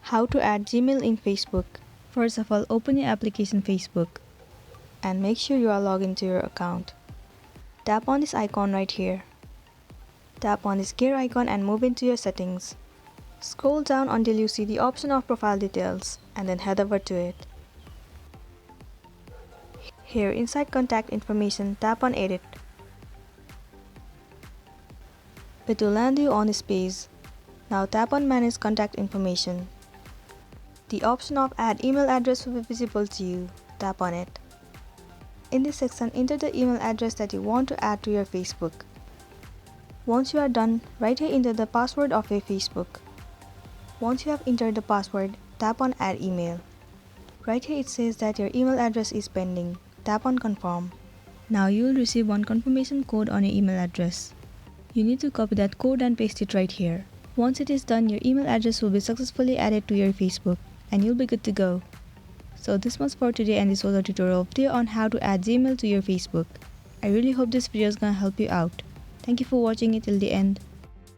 How to add Gmail in Facebook. First of all, open your application Facebook and make sure you are logged into your account. Tap on this icon right here. Tap on this gear icon and move into your settings. Scroll down until you see the option of profile details and then head over to it. Here inside contact information, tap on edit. It will land you on this page. Now tap on manage contact information. The option of add email address will be visible to you. Tap on it. In this section, enter the email address that you want to add to your Facebook. Once you are done, right here enter the password of your Facebook. Once you have entered the password, tap on add email. Right here it says that your email address is pending. Tap on confirm. Now you will receive one confirmation code on your email address. You need to copy that code and paste it right here. Once it is done, your email address will be successfully added to your Facebook and you'll be good to go. So this was for today, and this was a tutorial video on how to add Gmail to your Facebook. I really hope this video is gonna help you out. Thank you for watching it till the end.